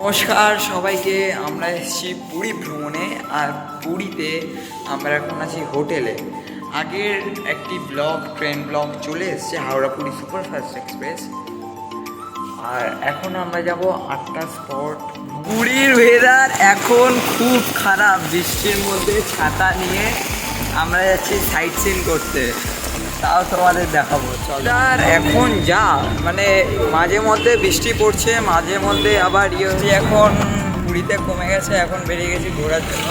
নমস্কার সবাইকে। আমরা এসেছি পুরী ভ্রমণে। আর পুরীতে আমরা এখন আছি হোটেলে। আগের একটি ট্রেন ব্লগ চলে এসেছে, হাওড়া পুরী সুপারফাস্ট এক্সপ্রেস। আর এখন আমরা যাব 8টা স্পট। পুরীর ওয়েদার এখন খুব খারাপ, বৃষ্টির মধ্যে ছাতা নিয়ে আমরা যাচ্ছি সাইট সিন করতে। তাও তোমাদের দেখাবো। আর এখন যা মানে মাঝে মধ্যে বৃষ্টি পড়ছে, মাঝে মধ্যে আবার এখন পুরীতে কমে গেছে। এখন বেরিয়ে গেছি ঘোরার জন্য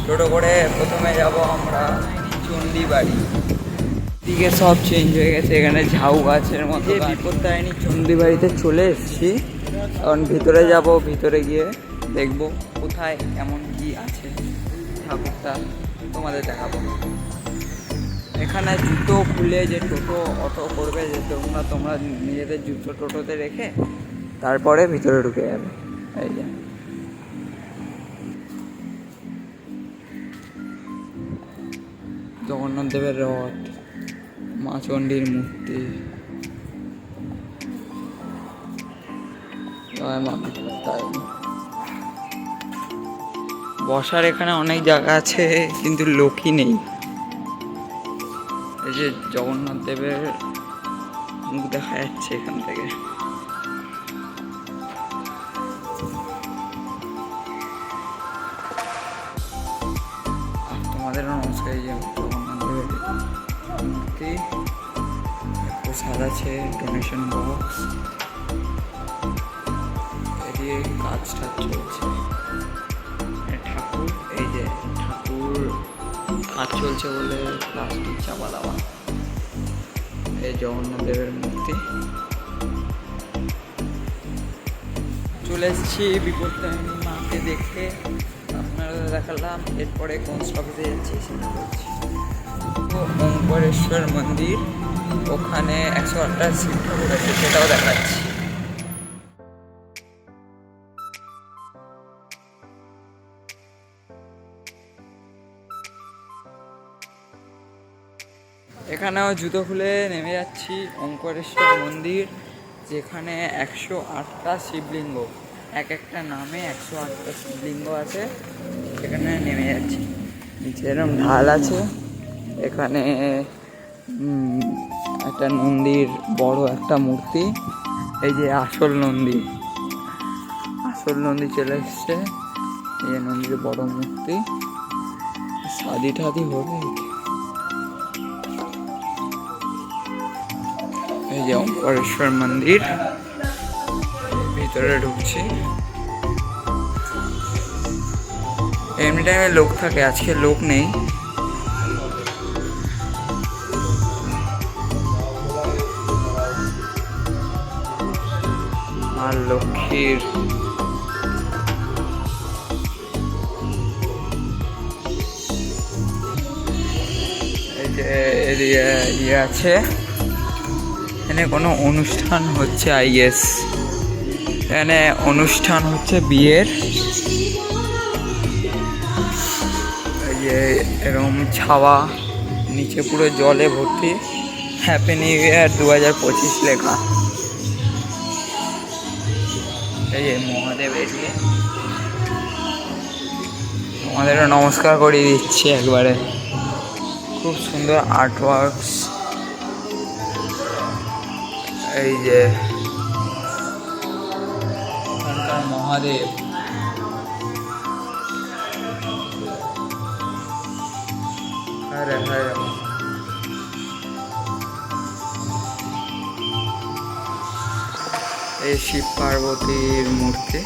টোটো করে প্রথমে যাব আমরা চণ্ডীবাড়ি। দিকে সব চেঞ্জ হয়ে গেছে, এখানে ঝাউ গাছের মধ্যে বিপত্তারিণী চণ্ডীবাড়িতে চলে এসেছি। এখন ভিতরে যাব, ভিতরে গিয়ে দেখবো কোথায় কেমন কি আছে ঠাকুরটা তোমাদের দেখাবো। এখানে জুতো খুলে যে টোটো অটো করবে, যে তোমরা নিজেদের জুতো টোটোতে রেখে তারপরে ভিতরে ঢুকে যাবে। এই যে জগন্নাথ দেবের রথ, মা চণ্ডীর মূর্তি, বসার এখানে অনেক জায়গা আছে কিন্তু লোকই নেই। এই যে জগন্নাথ দেবের মুখ দেখা যাচ্ছে এখান থেকে। তোমাদেরও নমস্কার। এই যে জগন্নাথ দেবের মূর্তি, প্রসাদ আছে, ডোনেশন বক্স, এদিকে কাজটা চলছে। ঠাকুর, এই যে ঠাকুর কাজ চলছে বলে প্লাস্টিক চাপা দেওয়া। এই জগন্নাথ দেবের মূর্তি। চলে এসেছি বিপত্তারিণী মাকে দেখতে, আপনারা দেখালাম। এরপরে কোন স্টপেজে যাচ্ছি সেটা বলছি। ওঙ্কারেশ্বর মন্দির, ওখানে 108টা শিব ঠাকুর আছে, সেটাও দেখাচ্ছি। এখানেও জুতো খুলে নেমে যাচ্ছি ওঙ্কারেশ্বর মন্দির, যেখানে 108টা শিবলিঙ্গ, এক একটা নামে 108টা শিবলিঙ্গ আছে। এখানে নেমে যাচ্ছি। নিচে এরকম ঢাল আছে। এখানে একটা নন্দীর বড় একটা মূর্তি। এই যে আসল নন্দী চলে এসছে। এই যে নন্দীর বড় মূর্তি। শাদি ঠাদি হবে। এই যে ওঙ্কারেশ্বর মন্দির, ভিতরে ঢুকছি। এমনি টাইমে লোক থাকে, আজকে লোক নেই। আর লক্ষ্মীর এই যে ইয়ে আছে, এখানে কোনো অনুষ্ঠান হচ্ছে। এখানে অনুষ্ঠান হচ্ছে বিয়ের। এই যে এরকম ছাওয়া, নিচে পুরো জলে ভর্তি, হ্যাপি নিউ ইয়ার 2025 লেখা। এই যে মহাদেব এদিকে, তোমাদেরও নমস্কার করিয়ে দিচ্ছি একবারে। খুব সুন্দর আর্ট ওয়ার্কস। এই যে মহাদেব, হরে হরে। এই শিব পার্বতীর মূর্তি।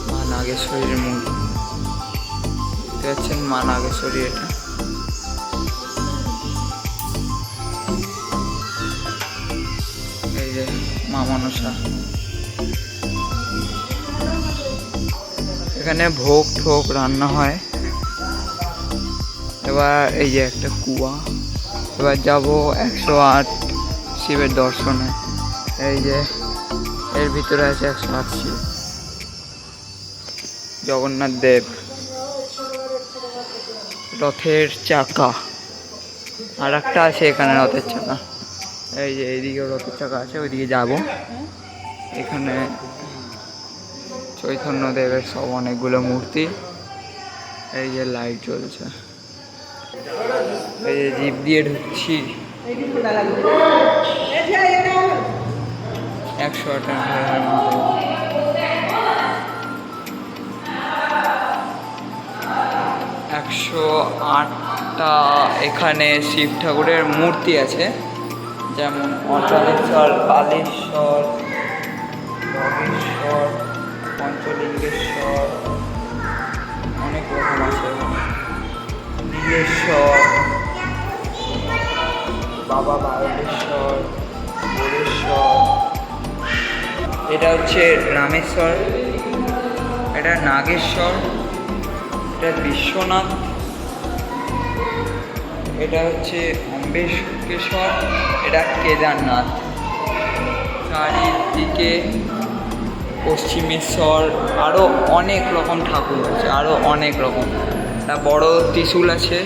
মা নাগেশ্বরীর মূর্তি দেখতে পাচ্ছেন, মা নাগেশ্বরী। এটা এই যে মা মনসা। এখানে ভোগ ঠোক রান্না হয়। এবার এই যে একটা কুয়া। এবার যাব 108 শিবের দর্শনে। এই যে এর ভিতরে আছে 108 শিব। জগন্নাথ দেব, রথের চাকা। আর একটা আছে এখানে রথের চাকা, এই যে এইদিকে রথের চাকা আছে, ওইদিকে যাবো। এখানে চৈতন্যদেবের সব অনেকগুলো মূর্তি, এই যে লাইট জ্বলছে, এই যে জিপ দিয়ে ঢুকছি। 108টা এখানে শিব ঠাকুরের মূর্তি আছে, যেমন অচলেশ্বর, কালেশ্বর, নগেশ্বর, পঞ্চলিঙ্গেশ্বর, অনেক রকম আছে, নীলেশ্বর, বাবা বায়ুলেশ্বর, বোরেশ্বর। এটা হচ্ছে রামেশ্বর, এটা নাগেশ্বর, এটা বিশ্বনাথ, এটা হচ্ছে অম্বেশ্বর, এটা কেদারনাথ। চারিদিকে পশ্চিমেশ্বর, আরও অনেক রকম ঠাকুর আছে, আরও অনেক রকম। একটা বড় ত্রিশূল আছে,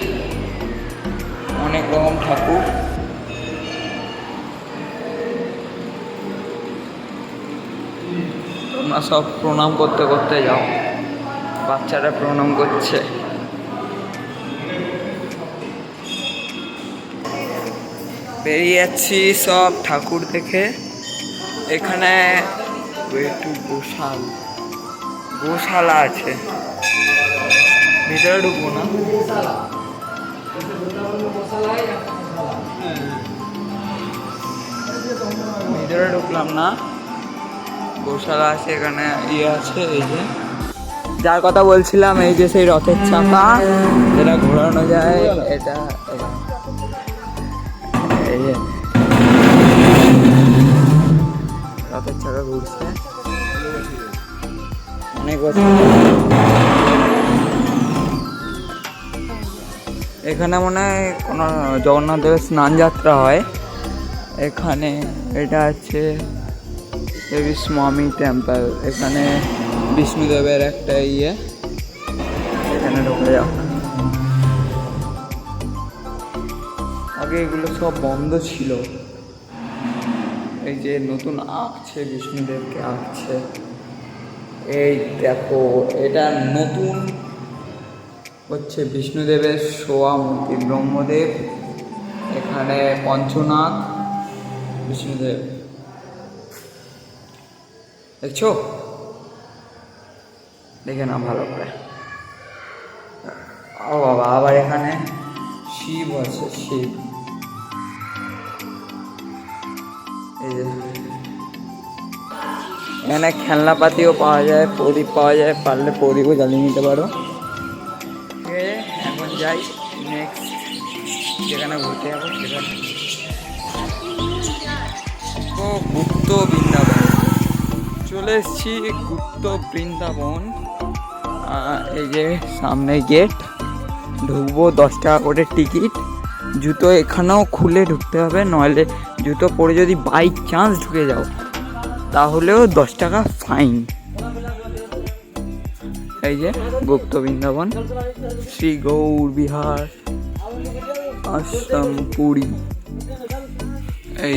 অনেক রকম ঠাকুর। তোমরা সব প্রণাম করতে করতে যাও, বাচ্চারা প্রণাম করছে। বেরিয়ে যাচ্ছি সব ঠাকুর দেখে। এখানে একটু গোশালা আছে, ভিতরে ঢুকবো না, ভিতরে ঢুকলাম না। গোশালা আছে, এখানে ইয়ে আছে, এই যে যার কথা বলছিলাম, এই যে সেই রথের চাকা যেটা ঘোরানো যায়, এটা এই যে রথের চাকা ঘুরছে অনেক বছর। এখানে মনে হয় কোনো জগন্নাথ দেবের স্নান যাত্রা হয় এখানে। এটা হচ্ছে দেবী স্বামী টেম্পল, এখানে বিষ্ণুদেবের একটা ইয়ে, এখানে ঢুকে যাও। আগে এগুলো সব বন্ধ ছিল, এই যে নতুন আঁকছে, বিষ্ণুদেবকে আঁকছে। এই দেখো, এটা নতুন হচ্ছে বিষ্ণুদেবের শোয়া মূর্তি, ব্রহ্মদেব, এখানে পঞ্চনাথ, বিষ্ণুদেব, দেখছো? দেখে না ভালো করে। ও বাবা, আবার এখানে শিব আছে, শিব। এই যে এখানে খেলনাপাতিও পাওয়া যায়, প্রদীপ পাওয়া যায়, পারলে প্রদীপও জ্বালিয়ে নিতে পারো। ঠিক আছে, এখন যাই নেক্সট যেখানে ঘুরতে যাবো সেখানে। ও গুপ্ত বৃন্দাবন, চলে এসেছি গুপ্ত বৃন্দাবন। এই যে সামনে গেট, ঢুকবো, 10 টাকা করে টিকিট। জুতো এখানেও খুলে ঢুকতে হবে, নইলে জুতো পরে যদি বাই চান্স ঢুকে যাও তাহলেও 10 টাকা ফাইন। এই যে গুপ্ত বৃন্দাবন, শ্রী গৌর বিহার আশ্রম, পুরী। এই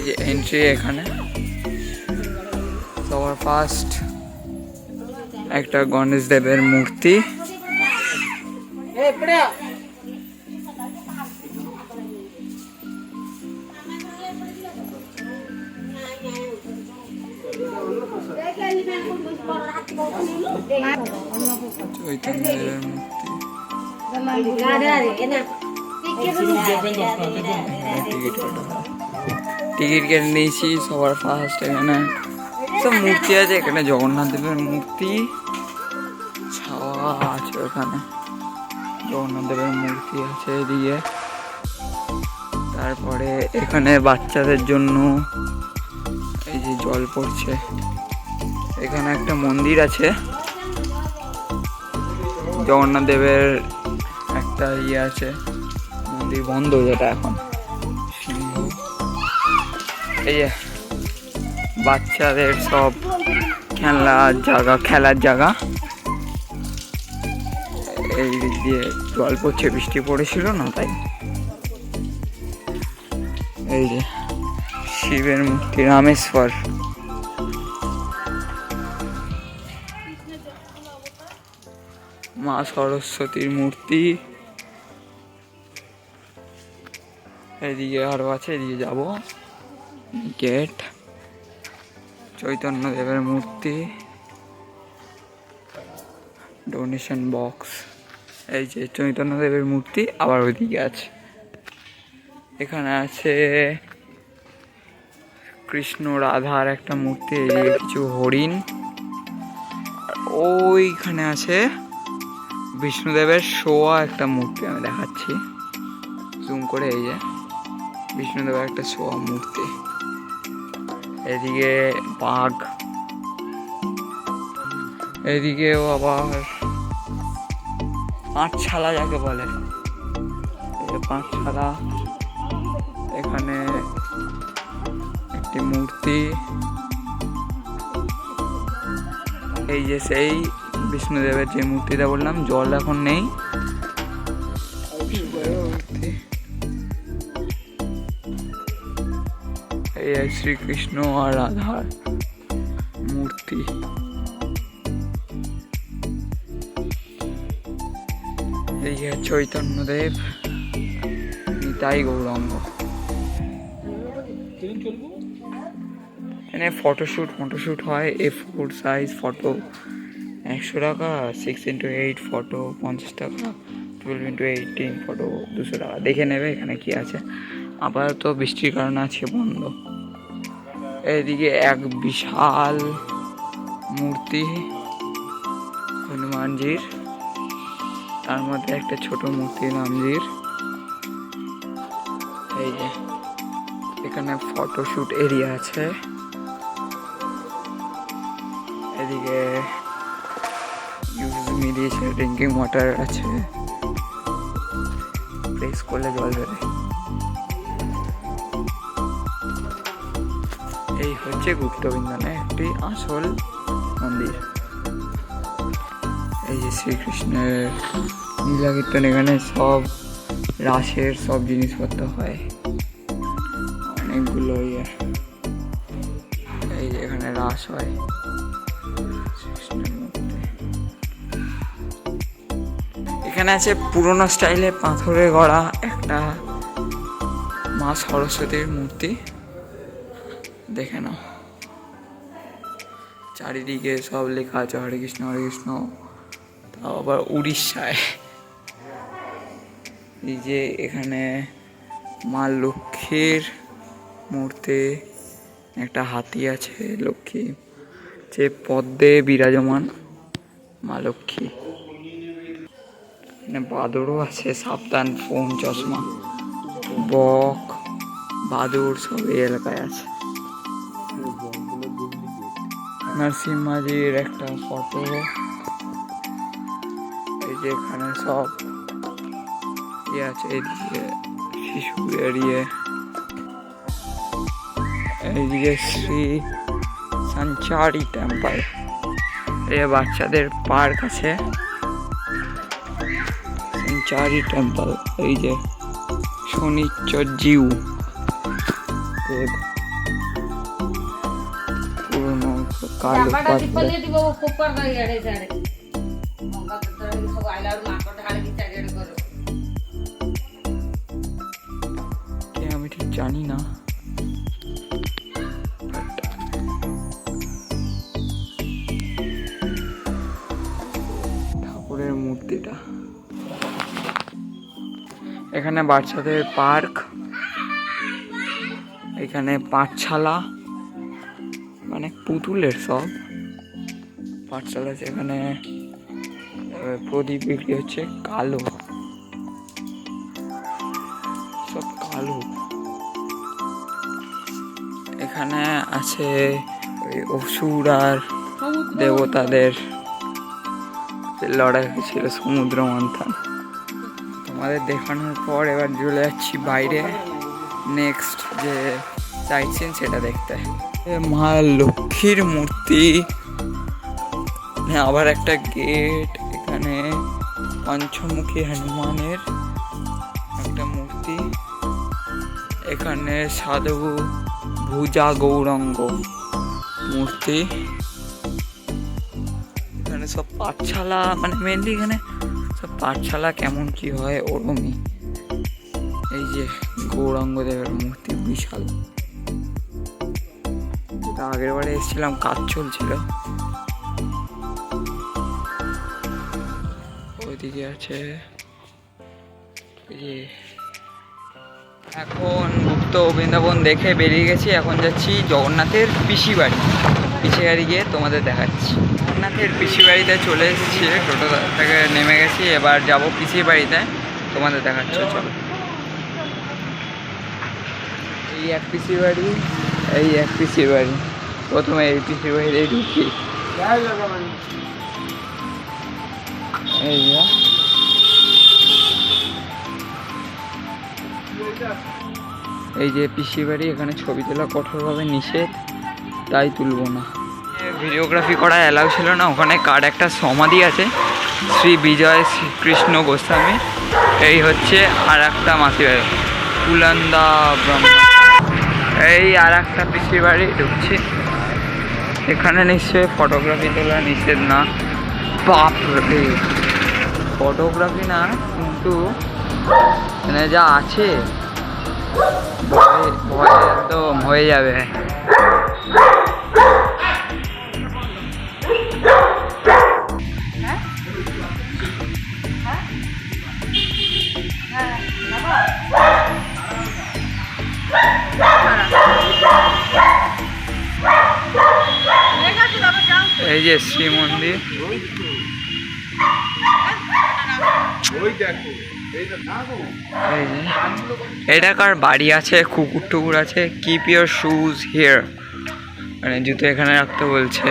যে এন্ট্রি, এখানে সবার ফার্স্ট একটা গণেশ দেবের মূর্তি। চৈতন্যদেবের মূর্তি, টিকিট কেটে নিয়েছি সবার ফার্স্ট। এখানে সব মূর্তি আছে, এখানে জগন্নাথ দেবের মূর্তি ছাওয়া আছে, ওখানে জগন্নাথ দেবের মূর্তি আছে এদিকে। তারপরে এখানে বাচ্চাদের জন্য এই যে জল পড়ছে, এখানে একটা মন্দির আছে, জগন্নাথ দেবের একটা ইয়ে আছে, মন্দির বন্ধ যেটা এখন। এই যে বাচ্চাদের সব খেলার জায়গা, এই দিক দিয়ে জল পড়ছে, বৃষ্টি পড়েছিল না তাই। এই যে শিবের মূর্তি রামেশ্বর। মা সরস্বতীর মূর্তি এদিকে আরো আছে, এদিকে যাব। গেট, চৈতন্য দেবের মূর্তি, ডোনেশন বক্স। এই যে চৈতন্য দেবের মূর্তি আবার ওইদিকে আছে। এখানে আছে কৃষ্ণ রাধার একটা মূর্তি, এদিকে কিছু হরিণ। ওইখানে আছে বিষ্ণুদেবের শোয়া একটা মূর্তি, আমি দেখাচ্ছি জুম করে। এই যে বিষ্ণুদেবের একটা শোয়া মূর্তি। এদিকে বাঘ, এদিকেও আবার পাঁচশালা যাকে বলে, পাঁচশালা। এখানে একটি মূর্তি, এই যে সেই বিষ্ণুদেবের যে মূর্তিটা বললাম, জল এখন নেই। এই শ্রীকৃষ্ণ আর রাধার মূর্তি। এই যে চৈতন্যদেব, নিতাই গৌরাঙ্গ। এখানে ফটোশ্যুট হয়। A4 সাইজ ফটো 100 টাকা, 6x8 ফটো 50 টাকা, 12x18 ফটো 200 টাকা। দেখে নেবে এখানে কি আছে। আপাতত বৃষ্টির কারণে আছে বন্ধ। এইদিকে এক বিশাল মূর্তি হনুমানজির, তার মধ্যে একটা ছোট মূর্তি রামজির। এই যে এখানে ফটোশ্যুট এরিয়া আছে। এদিকে দিয়েছে, ড্রিঙ্কিং ওয়াটার আছে, প্রেস করলে জল বেরোয়। এই হচ্ছে গুপ্তবিন্দনে একটি আসল মন্দির। এই যে শ্রীকৃষ্ণের লীলা কীর্তন, এখানে সব রাসের সব জিনিসপত্র হয়, অনেকগুলো ইয়ে। এই যে এখানে রাস হয়। এখানে আছে পুরোনো স্টাইলে পাথরে গড়া একটা মা সরস্বতীর মূর্তি, দেখে নাও। চারিদিকে সব লেখা আছে হরে কৃষ্ণ হরে কৃষ্ণ, তাও আবার উড়িষ্যায়। এই যে এখানে মা লক্ষ্মীর মূর্তি, একটা হাতি আছে, লক্ষ্মী যে পদ্মে বিরাজমান মা লক্ষ্মী। এখানে বাদুড়ও আছে, সাবধান ফোন চশমা, বক বাদুড় সব এই এলাকায় আছে। নরসিংহাজির একটা ফটো। এই যে এখানে সব ইয়ে আছে, এইদিকে শিশুদের ইয়ে, এইদিকে শ্রী সঞ্চারী টেম্পল। এই বাচ্চাদের পার্ক আছে, সঞ্চারী টেম্পল। এই যে শনিচর জিউ পুরনো কালো আমি ঠিক জানি না। ঠাকুরের মূর্তিটা এখানে, বাচ্চাদের পার্ক, এখানে পাঠশালা, মানে পুতুলের সব পাঠশালা আছে। এখানে প্রদীপ বিক্রি হচ্ছে, কালো সব কালো। এখানে আছে ওই অসুর আর দেবতাদের লড়াই হয়েছিল, সমুদ্র মন্থন। তোমাদের দেখানোর পর এবার চলে যাচ্ছি বাইরে, নেক্সট যে সাইট সিন সেটা দেখতে। মা লক্ষ্মীর মূর্তি, আবার একটা গেট, এখানে পঞ্চমুখী হনুমানের একটা মূর্তি। এখানে সাধু ভুজা গৌরাঙ্গ মূর্তি। এখানে সব পাঠশালা, মানে মেনলি এখানে সব পাঠশালা কেমন কি হয় ওরমই। এই যে গৌরাঙ্গ দেবের মূর্তি বিশাল। আগের বারে এসেছিলাম, কাজ চলছিল। ওইদিকে আছে এখন গুপ্ত বৃন্দাবন দেখে বেরিয়ে গেছি। এখন যাচ্ছি জগন্নাথের পিসি বাড়ি। পিসি বাড়ি গিয়ে তোমাদের দেখাচ্ছি। জগন্নাথের পিসি বাড়িতে চলে এসেছি, টোটো থেকে নেমে গেছি। এবার যাব পিসির বাড়িতে, তোমাদের দেখাচ্ছি। চলো। এই এক পিসি বাড়ি, এই এক পিসি বাড়ি। প্রথমে এই পিসি বাড়িতে ঢুকি। এই যে পিসি বাড়ি। এখানে ছবি তোলা কঠোরভাবে নিষেধ, তাই তুলব না। ভিডিওগ্রাফি করা অ্যালাউ ছিল না। ওখানে কার একটা সমাধি আছে, শ্রী বিজয় শ্রীকৃষ্ণ গোস্বামী। এই হচ্ছে আর একটা মাসি বাড়ি, কুলন্দা ব্রহ্ম। এই আর একটা পিসি বাড়ি ঢুকছি। এখানে নিশ্চয়ই ফটোগ্রাফি তোলা নিষেধ না। বাপরে, ফটোগ্রাফি না, কিন্তু এখানে যা আছে ভয় একদম হয়ে যাবে। এই যে শ্রী মন্দির। এটা কার বাড়ি আছে, কুকুর টুকুর আছে। কিপ ইউর শুজ হিয়ার, মানে জুতো এখানে রাখতে বলছে।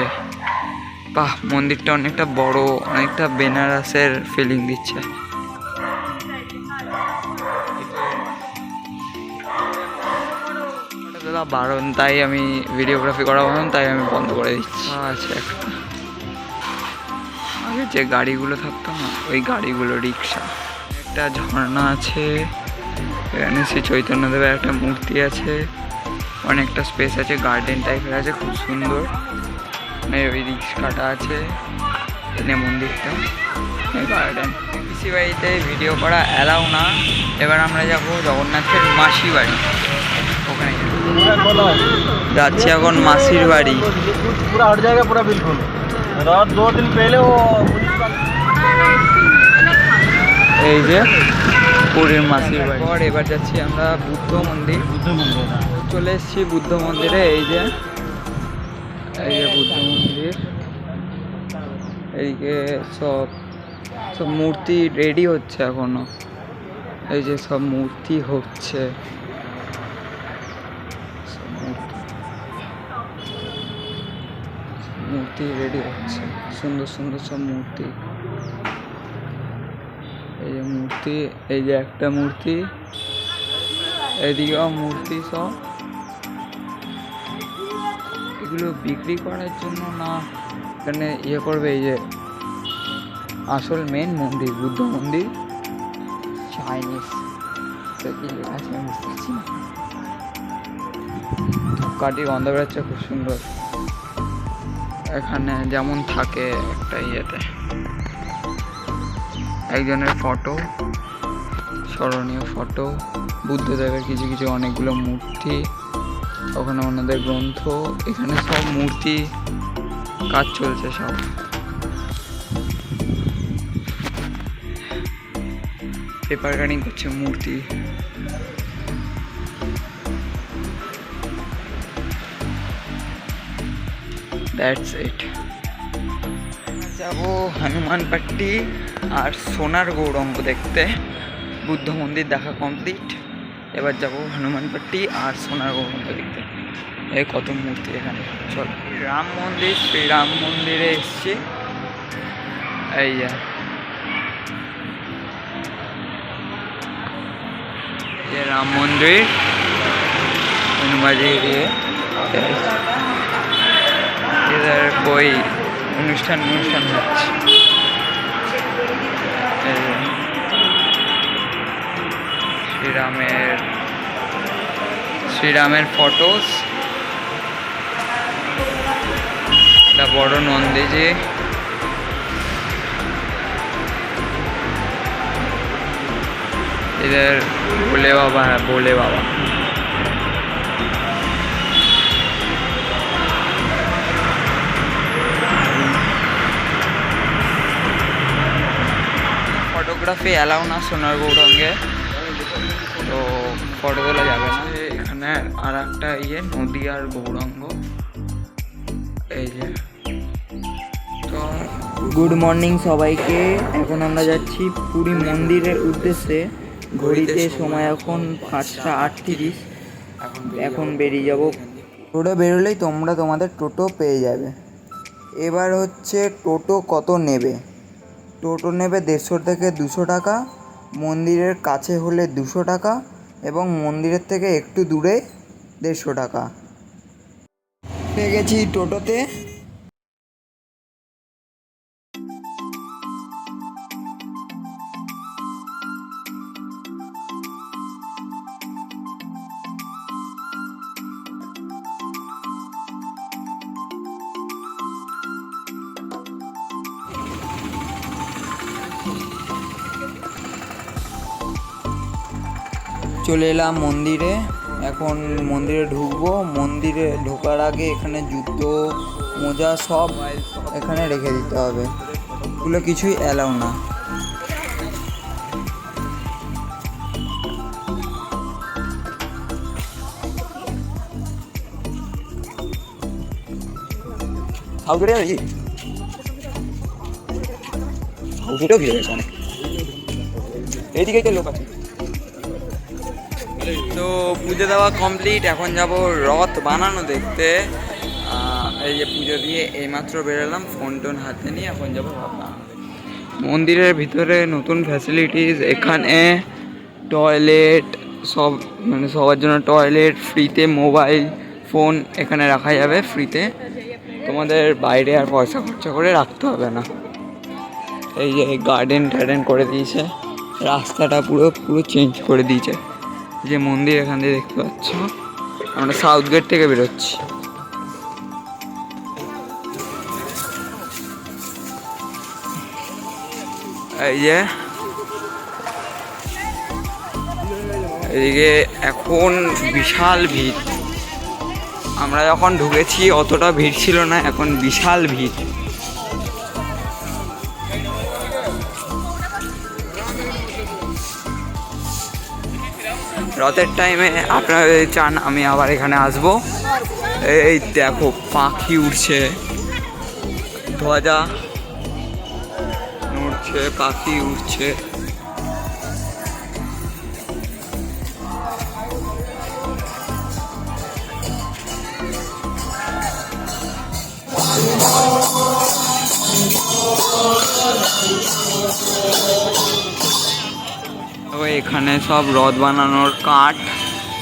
বাহ, মন্দিরটা অনেকটা বড়, অনেকটা বেনারসের ফিলিং দিচ্ছে। বারণ, তাই আমি ভিডিওগ্রাফি করা বারণ, তাই আমি বন্ধ করে দিচ্ছি। আচ্ছা, একটা আগে যে গাড়িগুলো থাকতো না, ওই গাড়িগুলো রিক্সা। একটা ঝর্ণা আছে এখানে, শ্রী চৈতন্যদেবের একটা মূর্তি আছে, অনেকটা স্পেস আছে, গার্ডেন টাইপের আছে, খুব সুন্দর। ওই রিক্সাটা আছে, এখানে মন্দিরটা, গার্ডেন। পিসি বাড়িতে ভিডিও করা অ্যালাউ না। এবার আমরা যাবো জগন্নাথের মাসি বাড়ি, ওখানে যাচ্ছি এখন মাসির বাড়ি। पूरा हट जाएगा पूरा बिल्कुल। रात 2 दिन पहले वो এই যে পুরীর মাসির বাড়ি। এবার যাচ্ছি আমরা বুদ্ধ মন্দির। চলে এসেছি বুদ্ধ মন্দিরে। এই যে বুদ্ধ মন্দির। এইদিকে সব মূর্তি রেডি হচ্ছে এখনো। এই যে সব মূর্তি হচ্ছে, মূর্তি রেডি হচ্ছে, সুন্দর সুন্দর সব মূর্তি। এই যে মূর্তি, এই যে একটা মূর্তি, এদিকেও মূর্তি। সব এগুলো বিক্রি করার জন্য না, এখানে ইয়ে করবে। এই যে আসল মেন মন্দির, বুদ্ধ মন্দির, চাইনিজ কি আছে আমি বুঝতে পারছি না। ধূপকাঠি গন্ধ বেরোচ্ছে, খুব সুন্দর। এখানে যেমন থাকে একটা ইয়েতে একজনের ফটো, স্মরণীয় ফটো, বুদ্ধদেবের কিছু কিছু অনেকগুলো মূর্তি, ওখানে ওনাদের গ্রন্থ। এখানে সব মূর্তি কাজ চলছে, সব পেপার কাটিং করছে মূর্তি। That's it. যাবো হনুমানপাট্টি আর সোনার গৌরঙ্গ দেখতে। বুদ্ধ মন্দির দেখা কমপ্লিট। এবার যাবো হনুমানপাট্টি আর সোনার গৌরঙ্গ দেখতে। এই কত মূর্তি এখানে। চল, রাম মন্দির, শ্রীরাম মন্দিরে এসছি। এই যে রাম মন্দির, हनुमान जी के इधर कोई অনুষ্ঠান হচ্ছে। শ্রীরামের ফটোস, একটা বড় নন্দীজি, इधर भोले बाबा है, भोले बाबा। ফটোগ্রাফি অ্যালাউ না সোনার গৌরাঙ্গে, তো ফটো তোলা যাবে না। এখানে আর একটা নদী আর গৌরাঙ্গ, এই যে। তো গুড মর্নিং সবাইকে। এখন আমরা যাচ্ছি পুরী মন্দিরের উদ্দেশ্যে। ঘড়িতে সময় এখন 5:38। এখন বেরিয়ে যাব। টোটো বেরোলেই তোমরা তোমাদের টোটো পেয়ে যাবে। এবার হচ্ছে টোটো কত নেবে। টোটো নেবে 150 থেকে 200 টাকা, মন্দিরের কাছে হলে 200 টাকা এবং মন্দিরের থেকে একটু দূরে 150 টাকা। পেয়ে গেছি টোটোতে। চলে এলাম মন্দিরে। এখন মন্দিরে ঢুকবো। মন্দিরে ঢোকার আগে এখানে জুতো মোজা সব এখানে রেখে দিতে হবে, এগুলো কিছুই অ্যালাউ না। এইদিকে তো লোক আছে। তো পুজো দেওয়া কমপ্লিট। এখন যাব রথ বানানো দেখতে। এই যে পুজো দিয়ে এইমাত্র বেরোলাম, ফোন টোন হাতে নিয়ে এখন যাব রথ বানানো দেখতে। মন্দিরের ভিতরে নতুন ফ্যাসিলিটিস, এখানে টয়লেট সব, মানে সবার জন্য টয়লেট, ফ্রিতে মোবাইল ফোন এখানে রাখা যাবে ফ্রিতে, তোমাদের বাইরে আর পয়সা খরচা করে রাখতে হবে না। এই যে গার্ডেন টার্ডেন করে দিয়েছে, রাস্তাটা পুরো চেঞ্জ করে দিয়েছে। যে মন্দির এখান দিয়ে দেখতে পাচ্ছ, আমরা সাউথ গেট থেকে বেরোচ্ছি। এই যে এদিকে এখন বিশাল ভিড়। আমরা যখন ঢুকেছি অতটা ভিড় ছিল না, এখন বিশাল ভিড়। রথের টাইমে আপনারা যদি চান আমি আবার এখানে আসবো। এই দেখো পাখি উড়ছে, ধ্বজা উড়ছে, পাখি উড়ছে। এখানে সব রথ বানানোর কাঠ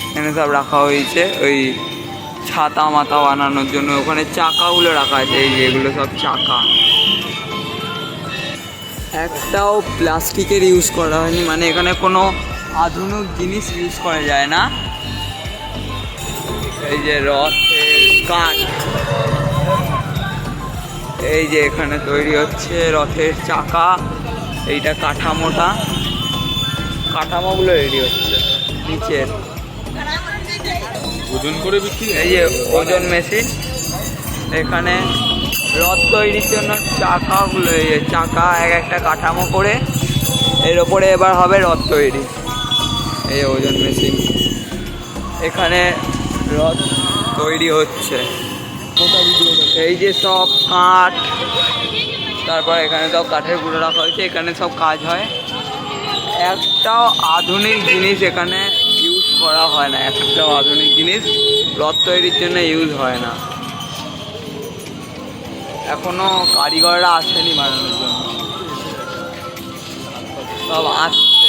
এখানে সব রাখা হয়েছে, ওই ছাতা মাথা বানানোর জন্য। ওখানে চাকাগুলো রাখা আছে, এই যেগুলো সব চাকা। একটাও প্লাস্টিকের ইউজ করা হয়নি, মানে এখানে কোনো আধুনিক জিনিস ইউজ করা যায় না। এই যে রথের কাঠ, এই যে এখানে তৈরি হচ্ছে রথের চাকা। এইটা কাঠামোগুলো রেডি হচ্ছে নিচের ওজন করে বিক্রি। এই যে ওজন মেশিন, এখানে রথ তৈরির জন্য চাকাগুলো, এই যে চাকা এক একটা কাঠামো করে, এর ওপরে এবার হবে রথ তৈরি। এই ওজন মেশিন, এখানে রথ তৈরি হচ্ছে। এই যে সব কাঠ, তারপর এখানে সব কাঠের গুঁড়ো রাখা হয়েছে, এখানে সব কাজ হয়। একটাও আধুনিক জিনিস এখানে ইউজ করা হয় না, একটাও আধুনিক জিনিস রথ তৈরির জন্য ইউজ হয় না। এখনো কারিগররা আসেনি বানানোর জন্য, সব আসছে।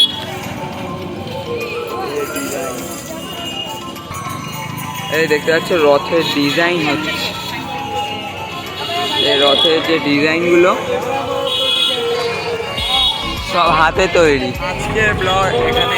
এই দেখতে পাচ্ছ রথের ডিজাইন হচ্ছে, এই রথের যে ডিজাইনগুলো সব হাতে তৈরি। আজকের ব্লগ এখানে